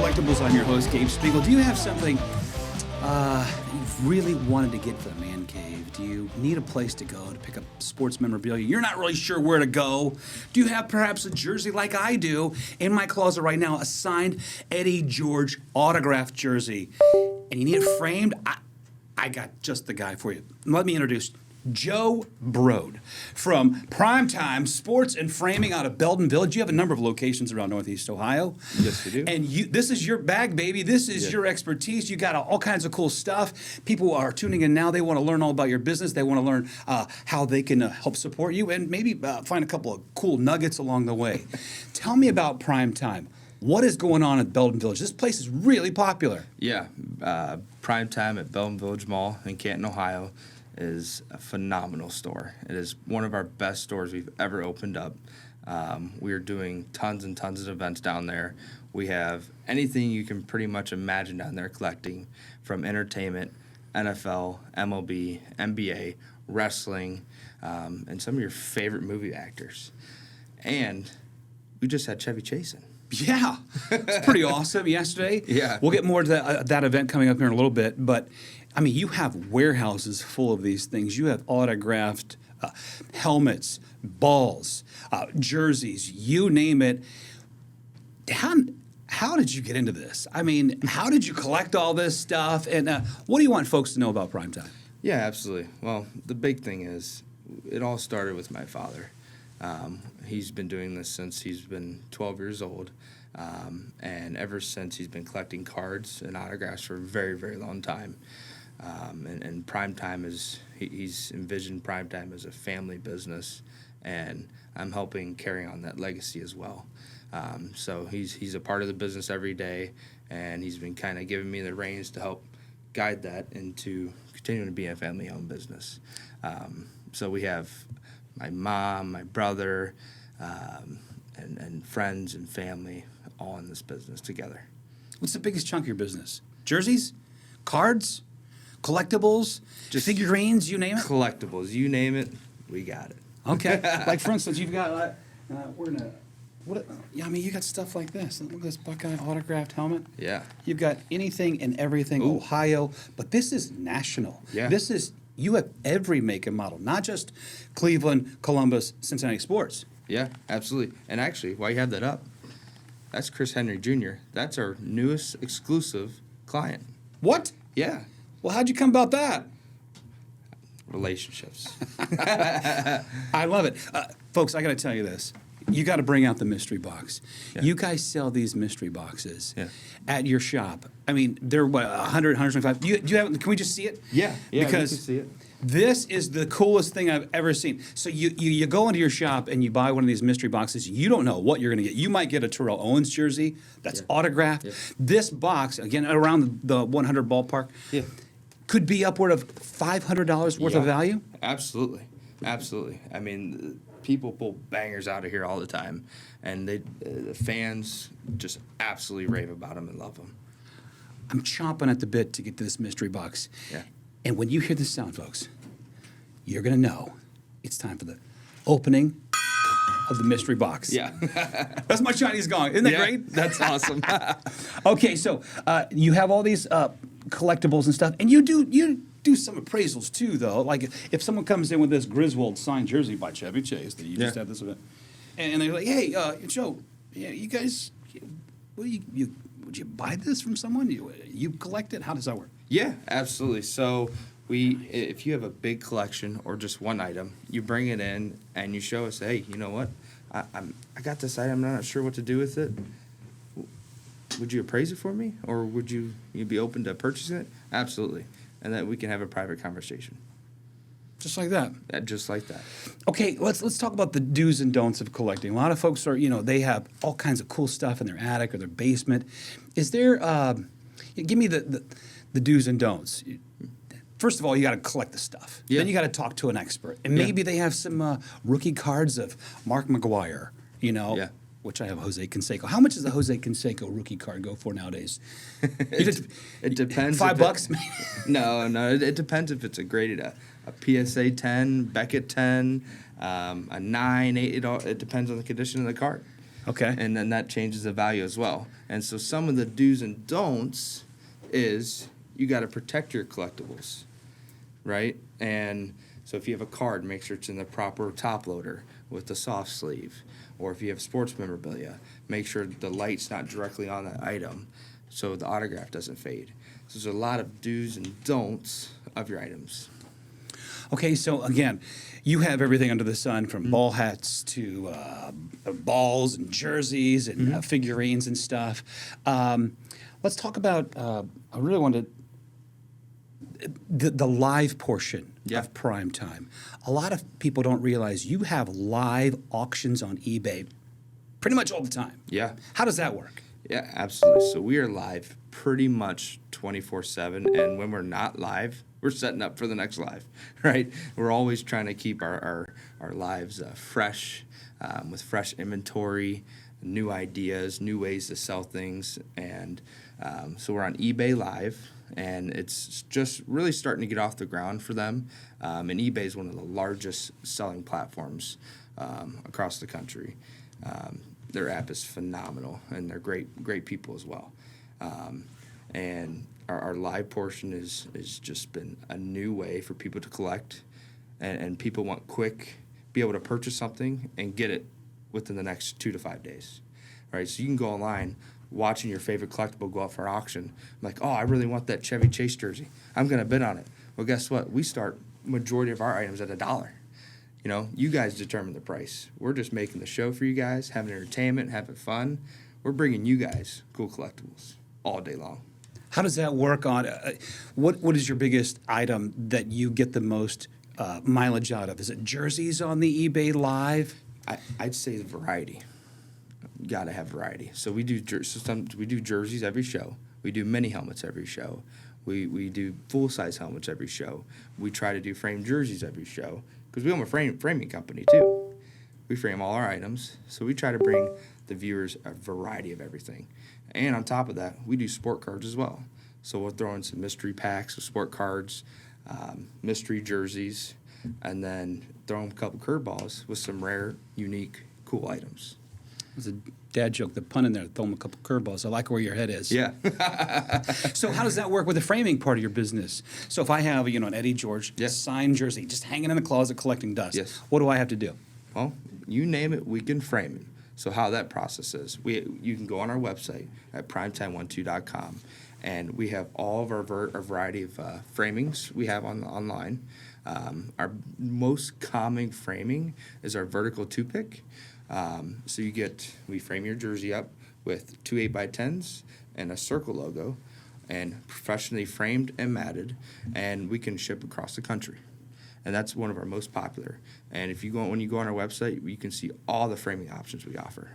Collectibles. I'm your host, Gabe Spiegel. Do you have something you've really wanted to get for the man cave? Do you need a place to go to pick up sports memorabilia? You're not really sure where to go. Do you have perhaps a jersey like I do in my closet right now, a signed Eddie George autographed jersey, and you need it framed? I got just the guy for you. Let me introduce Joe Brode from Primetime Sports and Framing out of Belden Village. You have a number of locations around Northeast Ohio. Yes, we do. And this is your bag, baby. This is your expertise. You got all kinds of cool stuff. People are tuning in now. They want to learn all about your business. They want to learn how they can help support you and maybe find a couple of cool nuggets along the way. Tell me about Primetime. What is going on at Belden Village? This place is really popular. Yeah, Primetime at Belden Village Mall in Canton, Ohio is a phenomenal store. It is one of our best stores we've ever opened up. We are doing tons and tons of events down there. We have anything you can pretty much imagine down there collecting, from entertainment, NFL, MLB, NBA, wrestling, and some of your favorite movie actors. And we just had Chevy Chase in. Yeah, it's pretty awesome yesterday. Yeah. We'll get more to that event coming up here in a little bit. But, I mean, you have warehouses full of these things. You have autographed helmets, balls, jerseys, you name it. How did you get into this? I mean, how did you collect all this stuff? And what do you want folks to know about Primetime? Yeah, absolutely. Well, the big thing is it all started with my father. He's been doing this since he's been 12 years old, and ever since he's been collecting cards and autographs for a very, very long time. And Primetime he's envisioned Primetime as a family business, and I'm helping carry on that legacy as well. So he's a part of the business every day, and he's been kind of giving me the reins to help guide that into continuing to be a family-owned business. So we have my mom, my brother, and friends and family all in this business together. What's the biggest chunk of your business? Jerseys? Cards? Collectibles? Just figurines? You name it? Collectibles. You name it, we got it. Okay. Like, for instance, you've got, I mean, you got stuff like this. Look at this Buckeye autographed helmet. Yeah. You've got anything and everything, Ooh. Ohio, but this is national. Yeah. You have every make and model, not just Cleveland, Columbus, Cincinnati sports. Yeah, absolutely. And actually, while you have that up, that's Chris Henry Jr. That's our newest exclusive client. What? Yeah. Well, how'd you come about that? Relationships. I love it. Folks, I got to tell you this. You got to bring out the mystery box. Yeah. You guys sell these mystery boxes Yeah. at your shop. I mean, they're what, 100, 125. Do you have? Can we just see it? Yeah, Because you can see it. this is the coolest thing I've ever seen. So you go into your shop and you buy one of these mystery boxes. You don't know what you're going to get. You might get a Terrell Owens jersey that's autographed. Yeah. This box, again, around the 100 ballpark, could be upward of $500 worth of value. Absolutely. Absolutely. I mean, people pull bangers out of here all the time, and the fans just absolutely rave about them and love them. I'm chomping at the bit to get to this mystery box. Yeah. And when you hear this sound, folks, you're going to know it's time for the opening of the mystery box. Yeah. That's my Chinese gong. Isn't that great? That's awesome. Okay, so you have all these collectibles and stuff, and you do some appraisals too, though. Like if someone comes in with this Griswold signed jersey by Chevy Chase that you just had this event, and they're like, "Hey, Joe, yeah, you guys, would you buy this from someone? You collect it? How does that work?" Yeah, absolutely. So if you have a big collection or just one item, you bring it in and you show us, hey, you know what? I got this item. I'm not sure what to do with it. Would you appraise it for me, or would you be open to purchasing it? Absolutely, and that we can have a private conversation. Just like that. Just like that. Okay, let's talk about the do's and don'ts of collecting. A lot of folks are, they have all kinds of cool stuff in their attic or their basement. Is there? Give me the do's and don'ts. First of all, you got to collect the stuff. Yeah. Then you got to talk to an expert, and maybe they have some rookie cards of Mark McGuire. Yeah. Which I have Jose Canseco. How much does a Jose Canseco rookie card go for nowadays? It depends. $5? No. It depends if it's a graded a PSA 10, Beckett 10, a 9, 8. It depends on the condition of the card. Okay. And then that changes the value as well. And so some of the do's and don'ts is you got to protect your collectibles, right? And so if you have a card, make sure it's in the proper top loader with the soft sleeve. Or if you have sports memorabilia, make sure the light's not directly on that item so the autograph doesn't fade. So there's a lot of do's and don'ts of your items. Okay, so again, you have everything under the sun from ball hats to balls and jerseys and figurines and stuff. Let's talk about, I really wanted the live portion of Prime Time. A lot of people don't realize you have live auctions on eBay pretty much all the time. Yeah. How does that work? Yeah, absolutely. So we are live pretty much 24/7, and when we're not live, we're setting up for the next live, right? We're always trying to keep our lives fresh, with fresh inventory, new ideas, new ways to sell things, and so we're on eBay Live, and it's just really starting to get off the ground for them, and eBay is one of the largest selling platforms across the country. Their app is phenomenal, and they're great people as well. And our live portion is just been a new way for people to collect, and people want be able to purchase something and get it within the next 2 to 5 days, right? So you can go online, watching your favorite collectible go up for auction. I'm like, oh, I really want that Chevy Chase jersey. I'm going to bid on it. Well, guess what? We start majority of our items at $1. You know, you guys determine the price. We're just making the show for you guys, having entertainment, having fun. We're bringing you guys cool collectibles all day long. How does that work on, what is your biggest item that you get the most mileage out of? Is it jerseys on the eBay Live? I'd say the variety. You got to have variety. So we do jerseys every show. We do mini helmets every show. We do full-size helmets every show. We try to do framed jerseys every show because we own a framing company too. We frame all our items, so we try to bring the viewers a variety of everything. And on top of that, we do sport cards as well. So we'll throw in some mystery packs of sport cards, mystery jerseys, and then throw in a couple curveballs with some rare, unique, cool items. It's a dad joke, the pun in there, throw them a couple curveballs. I like where your head is. Yeah. So how does that work with the framing part of your business? So if I have, an Eddie George signed jersey just hanging in the closet collecting dust, what do I have to do? Well, you name it, we can frame it. So how that process is, you can go on our website at primetime12.com, and we have all of our variety of framings we have online. Our most common framing is our vertical 2-pick. So we frame your jersey up with 2 8x10s and a circle logo, and professionally framed and matted, and we can ship across the country. And that's one of our most popular. And when you go on our website, you can see all the framing options we offer.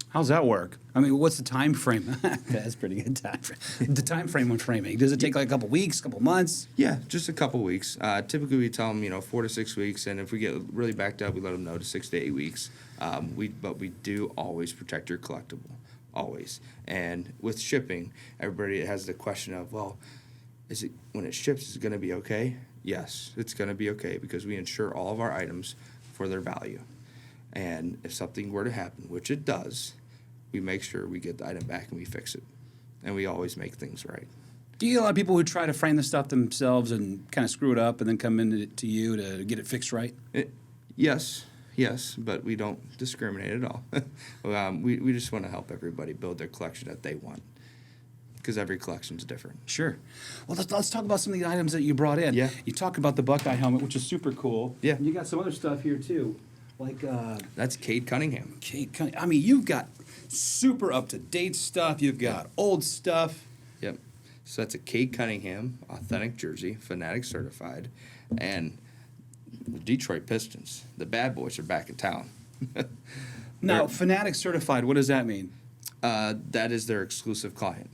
How's that work? I mean, what's the time frame? That's pretty good time frame. The time frame on framing. Does it take like a couple weeks, couple months? Yeah, just a couple weeks. Typically, we tell them, 4 to 6 weeks, and if we get really backed up, we let them know to 6 to 8 weeks. But we do always protect your collectible, always. And with shipping, everybody has the question of, well, when it ships, is it going to be okay? Yes, it's going to be okay because we insure all of our items for their value. And if something were to happen, which it does, we make sure we get the item back and we fix it. And we always make things right. Do you get a lot of people who try to frame the stuff themselves and kind of screw it up and then come in to you to get it fixed right? Yes, but we don't discriminate at all. We just want to help everybody build their collection that they want, because every collection is different. Sure. Well, let's talk about some of the items that you brought in. Yeah. You talk about the Buckeye helmet, which is super cool. Yeah. And you got some other stuff here, too. Like, that's Cade Cunningham. I mean, you've got super up-to-date stuff. You've got old stuff. Yep. So that's a Cade Cunningham authentic jersey, Fanatic certified. And the Detroit Pistons, the bad boys, are back in town. Now, Fanatic certified, what does that mean? That is their exclusive client.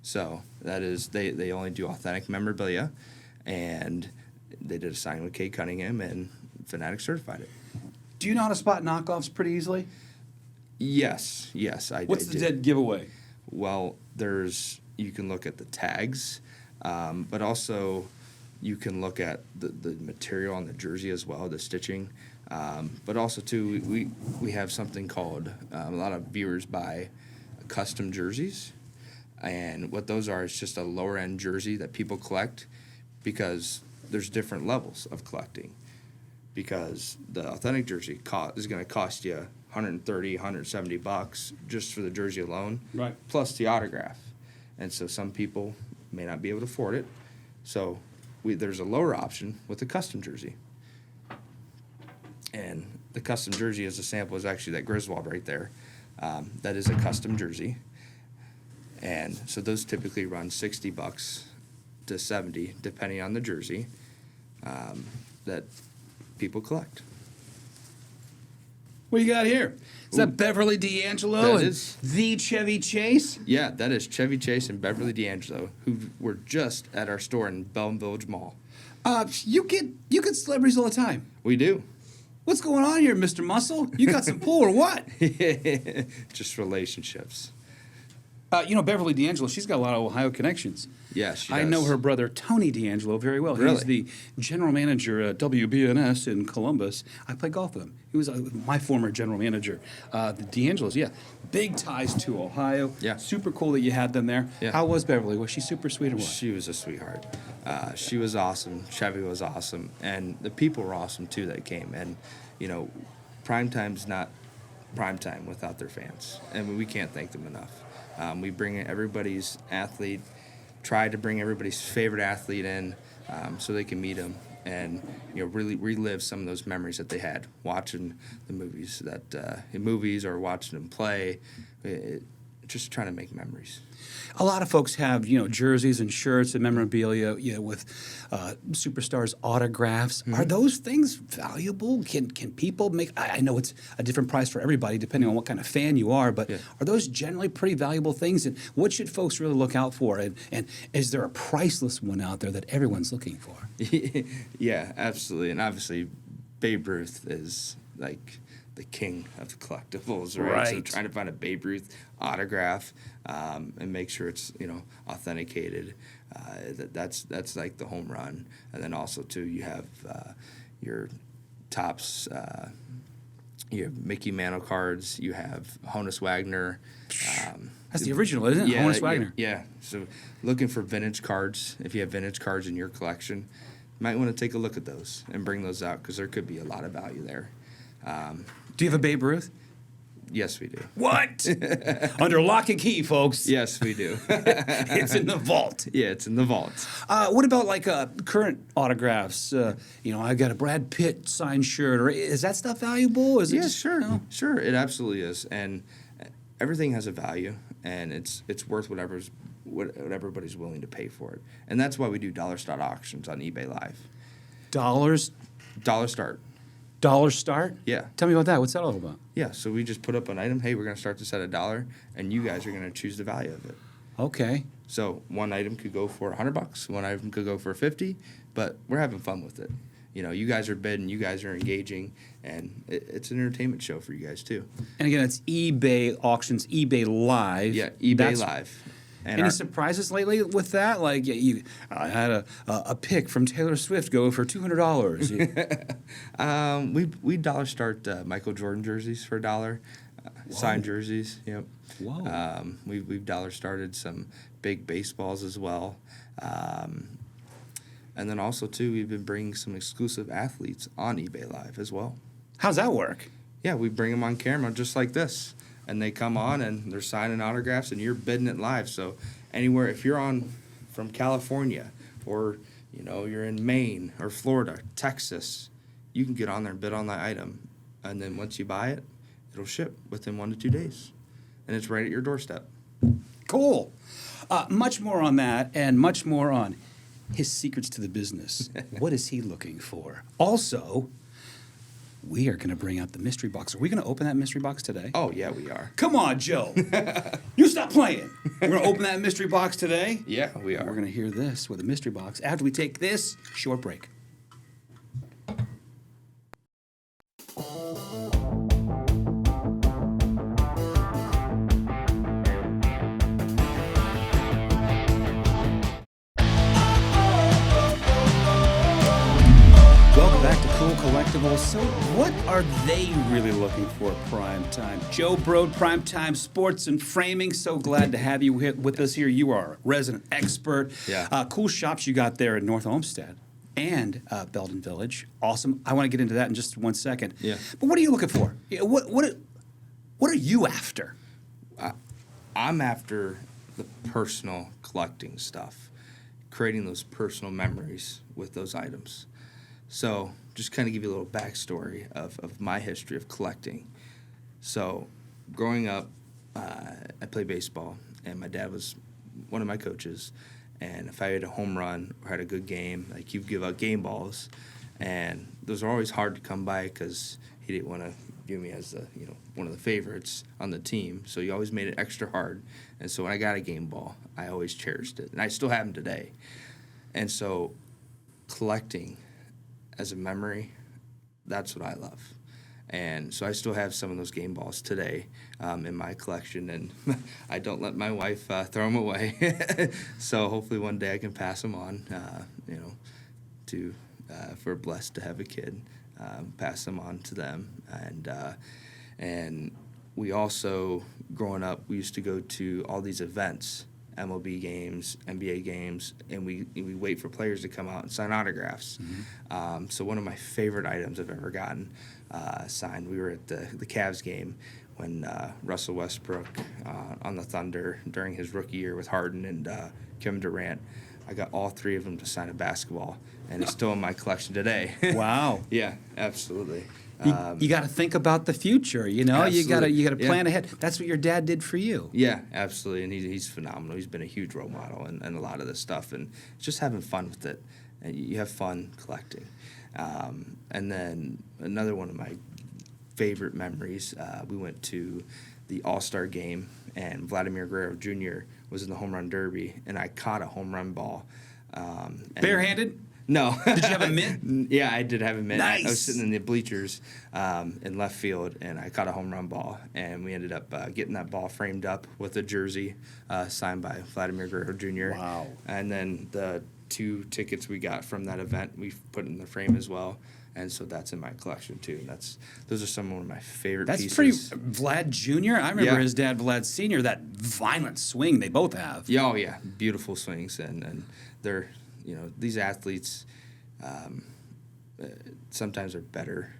So that is, they only do authentic memorabilia, and they did a signing with Cade Cunningham, and Fanatic certified it. Do you know how to spot knockoffs pretty easily? Yes, I What's the dead giveaway? Well, you can look at the tags, but also you can look at the material on the jersey as well, the stitching. But also too, we have something called a lot of viewers buy custom jerseys, and what those are is just a lower end jersey that people collect because there's different levels of collecting. Because the authentic jersey is going to cost you $130, $170 just for the jersey alone, Right. plus the autograph. And so some people may not be able to afford it. So there's a lower option with a custom jersey. And the custom jersey as a sample is actually that Griswold right there. That is a custom jersey. And so those typically run $60 to $70, depending on the jersey, that people collect. What do you got here? Is that Beverly D'Angelo That and is. the Chevy Chase? Yeah, that is Chevy Chase and Beverly D'Angelo, who were just at our store in Belleville Village Mall. You get celebrities all the time. We do. What's going on here, Mr. Muscle? You got some pull or what? Just relationships. Beverly D'Angelo, she's got a lot of Ohio connections. Yeah, she I does. know her brother, Tony D'Angelo, very well. Really? He's the general manager at WBNS in Columbus. I play golf with him. He was my former general manager. The D'Angelos, yeah. Big ties to Ohio. Yeah. Super cool that you had them there. Yeah. How was Beverly? Was she super sweet or what? She was a sweetheart. She was awesome. Chevy was awesome. And the people were awesome, too, that came. And, prime time's not prime time without their fans. And we can't thank them enough. We bring everybody's athlete, try to bring everybody's favorite athlete in so they can meet them and really relive some of those memories that they had watching the movies or watching them play, just trying to make memories. A lot of folks have, jerseys and shirts and memorabilia, with superstars' autographs. Are those things valuable? Can people make? I know it's a different price for everybody depending on what kind of fan you are, but are those generally pretty valuable things? And what should folks really look out for? And is there a priceless one out there that everyone's looking for? Yeah, absolutely. And obviously, Babe Ruth is like the king of the collectibles, right? So trying to find a Babe Ruth autograph and make sure it's authenticated. That's like the home run. And then also too, you have your tops. You have Mickey Mantle cards. You have Honus Wagner. That's the original, isn't it? Yeah, Honus Wagner. Yeah. So looking for vintage cards. If you have vintage cards in your collection, you might want to take a look at those and bring those out because there could be a lot of value there. Do you have a Babe Ruth? Yes, we do. What? Under lock and key, folks. Yes, we do. It's in the vault. Yeah, it's in the vault. What about current autographs? I got a Brad Pitt signed shirt. Or is that stuff valuable? Is it just, sure. Sure, it absolutely is. And everything has a value, and it's worth what everybody's willing to pay for it. And that's why we do dollar start auctions on eBay Live. Dollars? Dollar start. Dollar start? Yeah. Tell me about that. What's that all about? Yeah, so we just put up an item. Hey, we're going to start this at $1, and you guys are going to choose the value of it. Okay. So one item could go for $100, one item could go for $50, but we're having fun with it. You guys are bidding, you guys are engaging, and it's an entertainment show for you guys too. And again, it's eBay auctions, eBay Live. Yeah, eBay Live. And any surprises lately with that? Like, I had a pick from Taylor Swift go for $200. We dollar start Michael Jordan jerseys for $1, signed jerseys. Yep. Whoa. We've dollar started some big baseballs as well, and then also too we've been bringing some exclusive athletes on eBay Live as well. How's that work? Yeah, we bring them on camera just like this. And they come on and they're signing autographs and you're bidding it live. So anywhere, if you're on from California or, you're in Maine or Florida, Texas, you can get on there and bid on that item. And then once you buy it, it'll ship within 1 to 2 days. And it's right at your doorstep. Cool. Much more on that and much more on his secrets to the business. What is he looking for? Also, we are going to bring out the mystery box. Are we going to open that mystery box today? Oh, yeah, we are. Come on, Joe. You stop playing. We're going to open that mystery box today. Yeah, we are. We're going to hear this with a mystery box after we take this short break. Welcome back to Cool Collectibles. So what are they really looking for prime time? Joe Brode, Primetime Sports and Framing. So glad to have you with us here. You are a resident expert. Yeah. Cool shops you got there in North Olmsted and Belden Village. Awesome. I want to get into that in just 1 second. Yeah. But what are you looking for? What are you after? I'm after the personal collecting stuff, creating those personal memories with those items. So just kind of give you a little backstory of my history of collecting. So growing up, I played baseball, and my dad was one of my coaches. And if I had a home run or had a good game, like, you'd give out game balls, and those are always hard to come by because he didn't want to view me as one of the favorites on the team. So he always made it extra hard. And so when I got a game ball, I always cherished it, and I still have them today. And so collecting as a memory, that's what I love. And so I still have some of those game balls today in my collection, and I don't let my wife throw them away. So hopefully one day I can pass them on, if we're blessed to have a kid, pass them on to them. And we also, growing up, we used to go to all these events, MLB games, NBA games, and we wait for players to come out and sign autographs. Mm-hmm. So one of my favorite items I've ever gotten signed, we were at the Cavs game when Russell Westbrook on the Thunder during his rookie year with Harden and Kevin Durant. I got all three of them to sign a basketball, and it's still in my collection today. Wow. Yeah, absolutely. You got to think about the future, you know. Absolutely. You got to plan ahead. That's what your dad did for you. Yeah, absolutely, and he's phenomenal. He's been a huge role model in a lot of this stuff, and just having fun with it. And you have fun collecting. And then another one of my favorite memories, we went to the All-Star game, and Vladimir Guerrero Jr. was in the home run derby, and I caught a home run ball. Barehanded? No. Did you have a mitt? Yeah, I did have a mitt. Nice. I was sitting in the bleachers in left field, and I caught a home run ball, and we ended up getting that ball framed up with a jersey signed by Vladimir Guerrero Jr. Wow. And then the 2 tickets we got from that event, we put in the frame as well. And so that's in my collection too. And those are some of my favorite pieces. That's pretty Vlad Jr. I remember Yeah. his dad, Vlad Sr., that violent swing they both have. Yeah, oh yeah, beautiful swings, and they're, these athletes sometimes are better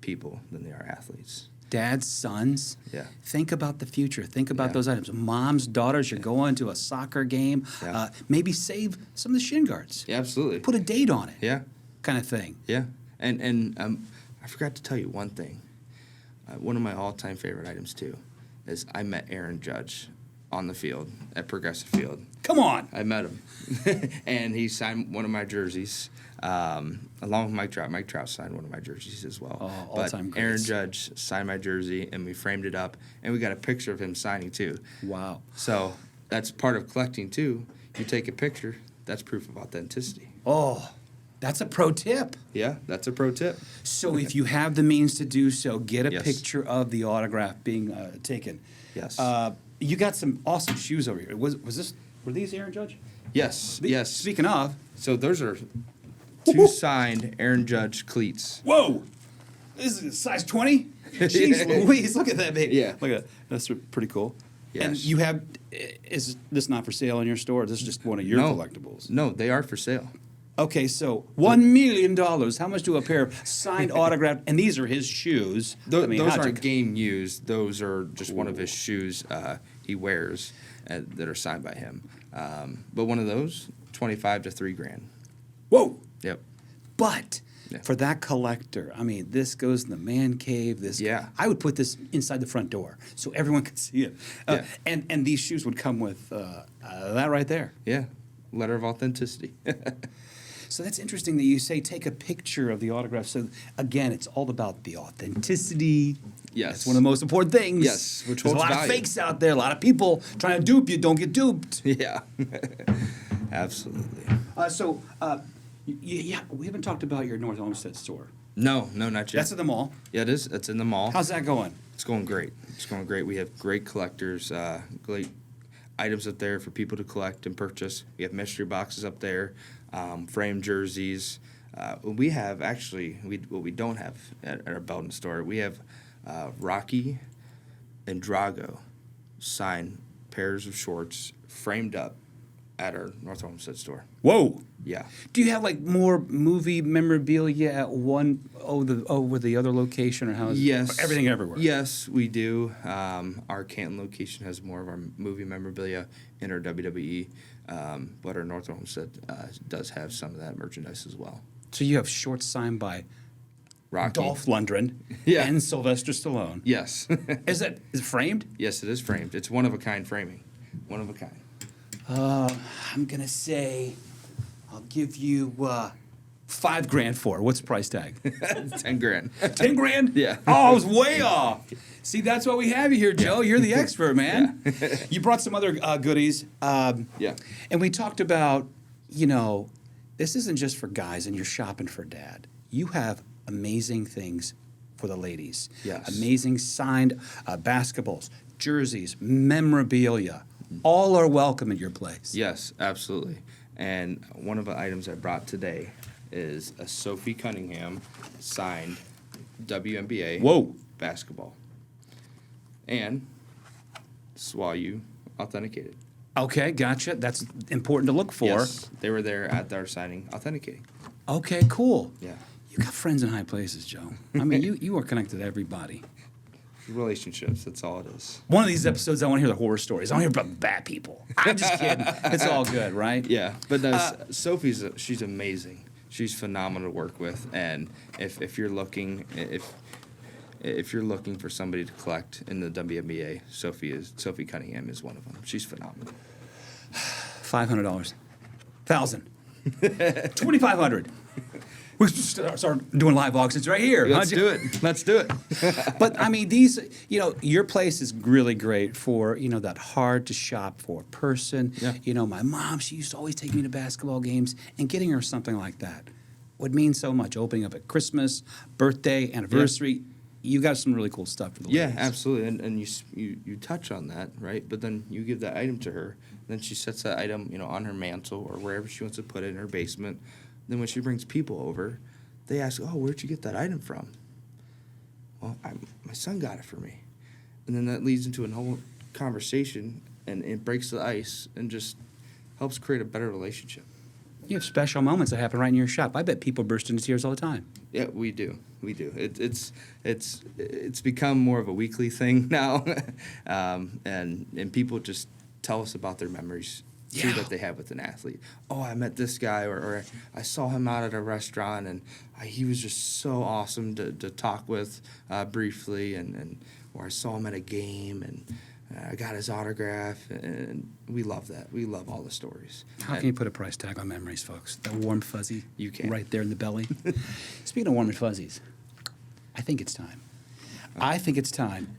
people than they are athletes. Dads, sons, Yeah. think about the future. Think about Yeah. those items. Moms, daughters, you're going to a soccer game. Yeah. Maybe save some of the shin guards. Yeah, absolutely. Put a date on it. Yeah, Kind of thing. yeah, and I forgot to tell you one thing. One of my all-time favorite items too is I met Aaron Judge on the field at Progressive Field. Come on. I met him, and he signed one of my jerseys, along with Mike Trout. Mike Trout signed one of my jerseys as well. Oh, but all-time Aaron greats. Judge signed my jersey, and we framed it up, and we got a picture of him signing too. Wow. So that's part of collecting too. You take a picture, that's proof of authenticity. Oh, that's a pro tip. Yeah, that's a pro tip. So if you have the means to do so, get a Yes. picture of the autograph being taken. Yes. You got some awesome shoes over here. Were these Aaron Judge? Yes, yes. Speaking of, So those are 2 signed Aaron Judge cleats. whoa, this is a size 20? Jeez Louise, look at that baby. Yeah. Look at that. That's pretty cool. Yes. And you have, is this not for sale in your store? This is just one of your No. collectibles. No, they are for sale. Okay, so $1 million. How much do a pair of signed autographed, and these are his shoes. Those how'd you- aren't game used. Those are just one of his shoes he wears that are signed by him. But one of those, $25 to $3,000. Whoa. Yep. But Yeah. for that collector, I mean, this goes in the man cave. Yeah. I would put this inside the front door so everyone could see it. Yeah. And these shoes would come with that right there. Yeah. Letter of authenticity. So that's interesting that you say take a picture of the autograph. So again, it's all about the authenticity. Yes. It's one of the most important things. Yes, which There's a holds lot value. of fakes out there. A lot of people trying to dupe you. Don't get duped. Yeah. Absolutely. We haven't talked about your North Olmsted store. No, not yet. That's at the mall. Yeah, it is. It's in the mall. How's that going? It's going great. It's going great. We have great collectors, great items up there for people to collect and purchase. We have mystery boxes up there, framed jerseys, We have actually what we don't have at our Belton store. We have Rocky and Drago signed pairs of shorts framed up at our North Homestead store. Whoa. Yeah. Do you have like more movie memorabilia at one over the other location, or how is Yes. everything everywhere? Yes, we do. Our Canton location has more of our movie memorabilia in our WWE, but our North Homestead does have some of that merchandise as well. So you have shorts signed by Rocky. Dolph Lundgren Yeah. and Sylvester Stallone. Yes. Is it framed? Yes, it is framed. It's one of a kind framing. One of a kind. I'm gonna say, I'll give you $5,000 for it. What's the price tag? 10 grand. 10 grand? Yeah. Oh, I was way off. See, that's why we have you here, Joe. You're the expert, man. You brought some other goodies. Yeah. And we talked about, this isn't just for guys and you're shopping for dad. You have amazing things for the ladies. Yes. Amazing signed basketballs, jerseys, memorabilia. All are welcome at your place. Yes, absolutely. And one of the items I brought today is a Sophie Cunningham signed WNBA Whoa. basketball. And SWAU authenticated. Okay, gotcha. That's important to look for. Yes, they were there at our signing authenticating. Okay, cool. Yeah. You got friends in high places, Joe. I mean, you are connected to everybody. Relationships, that's all it is. One of these episodes, I want to hear the horror stories. I want to hear about bad people. I'm just kidding. It's all good, right? Yeah, but no, she's amazing. She's phenomenal to work with, and if you're looking for somebody to collect in the WNBA, Sophie Cunningham is one of them. She's phenomenal. $500, 1,000, 2,500. We start doing live auctions right here. Let's do it. Let's do it. But I mean, these, your place is really great for, that hard to shop for person. Yeah. My mom, she used to always take me to basketball games, and getting her something like that would mean so much. Opening up at Christmas, birthday, anniversary. You got some really cool stuff for the ladies. Yeah, absolutely. And you touch on that, right? But then you give that item to her, and then she sets that item, on her mantle or wherever she wants to put it in her basement. Then when she brings people over, they ask, "Oh, where'd you get that item from?" Well, my son got it for me. And then that leads into a whole conversation, and it breaks the ice and just helps create a better relationship. You have special moments that happen right in your shop. I bet people burst into tears all the time. Yeah, we do. We do. It's become more of a weekly thing now, and people just tell us about their memories too that they have with an athlete. Oh, I met this guy, or I saw him out at a restaurant, and he was just so awesome to talk with briefly, or I saw him at a game, and I got his autograph, and we love that. We love all the stories. How can you put a price tag on memories, folks? That warm fuzzy You can. right there in the belly. Speaking of warm and fuzzies, I think it's time.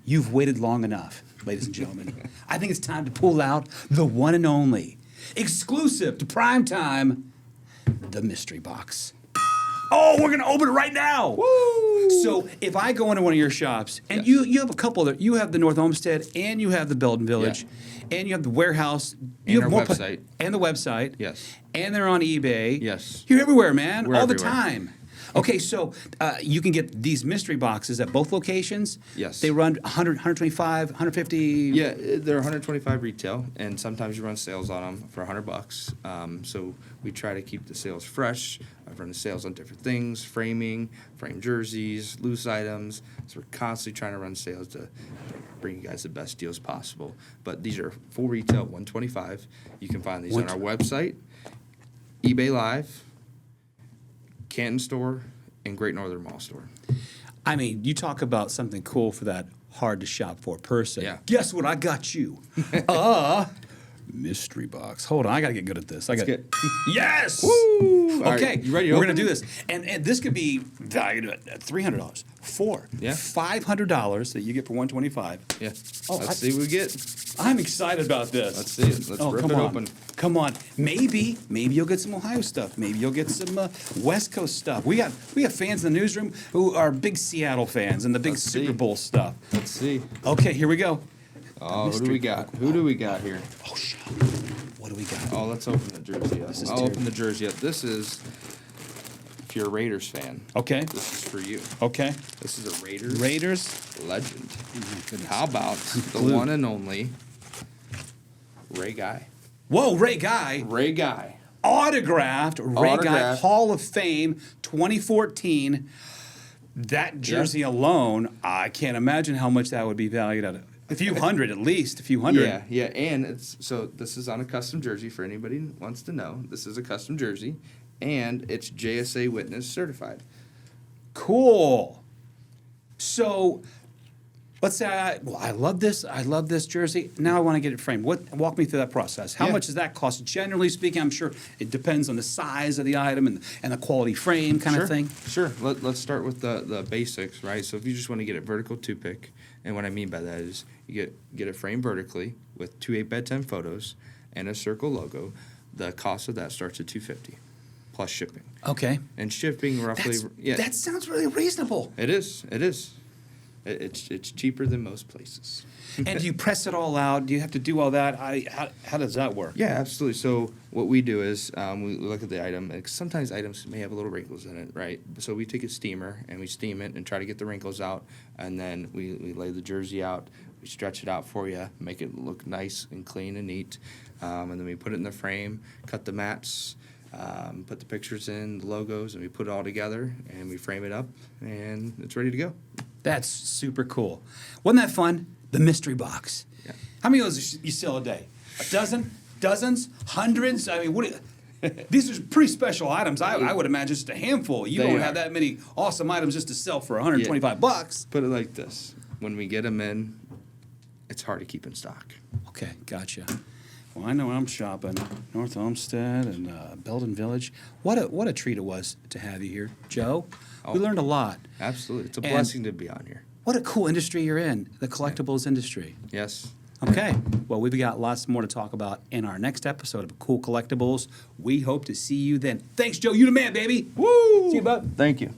You've waited long enough, ladies and gentlemen. I think it's time to pull out the one and only, exclusive to primetime, the mystery box. Oh, we're going to open it right now. Woo! So if I go into one of your shops, and you have a couple that you have the North Homestead, and you have the Belton Village, and you have the warehouse, you And have our more website. and the website, Yes. and they're on eBay. Yes. You're everywhere, man, We're all the everywhere. time. Okay, so you can get these mystery boxes at both locations. Yes. They run 100, 125, 150. Yeah, they're 125 retail, and sometimes you run sales on them for $100. So we try to keep the sales fresh. I've run the sales on different things: framing, frame jerseys, loose items. So we're constantly trying to run sales to bring you guys the best deals possible. But these are full retail, 125. You can find these on our website, eBay Live, Canton store, and Great Northern Mall store. I mean, you talk about something cool for that hard to shop for person. Yeah. Guess what? I got you. Mystery box. Hold on, I gotta get good at this. Yes. Woo! All Okay, right, you ready to we're open gonna do it? this, and this could be $300, Yeah. $500 that you get for 125. Yeah. Oh, Let's see what we get. I'm excited about this. Let's see it. Let's rip come it on. open. Come on. Maybe you'll get some Ohio stuff. Maybe you'll get some West Coast stuff. We have fans in the newsroom who are big Seattle fans and the big Let's Super see. Bowl stuff. Let's see. Okay, here we go. Oh, who do Mystery we got? Who do we got here? Oh, shit. What do we got? Oh, let's open the jersey up. This is I'll terrible. open the jersey up. This is if you're a Raiders fan, Okay. this is for you. Okay. This is a Raiders legend. Oh my goodness. How about the glued. one and only Ray Guy? Whoa, Ray Guy. Ray Guy. Autographed Ray Guy Autographed. Hall of Fame 2014. That jersey alone, I can't imagine how much that would be valued at. A few hundred at least, a few hundred. Yeah, and this is on a custom jersey for anybody who wants to know. This is a custom jersey, and it's JSA Witness certified. Cool. So, let's say I love this jersey. Now I want to get it framed. Walk me through that process. How Yeah. much does that cost? Generally speaking, I'm sure it depends on the size of the item and the quality frame kind of thing. Sure. Let's start with the basics, right? So if you just want to get it vertical 2-pick, and what I mean by that is you get it framed vertically with 2 8x10 photos and a circle logo. The cost of that starts at $250 plus shipping. Okay. And shipping roughly, That sounds really reasonable. It is. It's cheaper than most places. And do you press it all out? Do you have to do all that? How does that work? Yeah, absolutely. So what we do is we look at the item. And sometimes items may have little wrinkles in it, right? So we take a steamer and we steam it and try to get the wrinkles out. And then we lay the jersey out. We stretch it out for you, make it look nice and clean and neat. And then we put it in the frame, cut the mats, put the pictures in, the logos, and we put it all together and we frame it up and it's ready to go. That's super cool. Wasn't that fun? The mystery box. Yeah. How many of those you sell a day? A dozen? Dozens? Hundreds? I mean, these are pretty special items. I would imagine just a handful. You They don't are. have that many awesome items just to sell for $125. Put it like this. When we get them in, it's hard to keep in stock. Okay, gotcha. Well, I know I'm shopping. North Olmsted and Belden Village. What a treat it was to have you here, Joe. We learned a lot. Absolutely. It's a And- blessing to be on here. What a cool industry you're in, the collectibles industry. Yes. Okay. Well, we've got lots more to talk about in our next episode of Cool Collectibles. We hope to see you then. Thanks, Joe. You the man, baby. Woo! See you, bud. Thank you.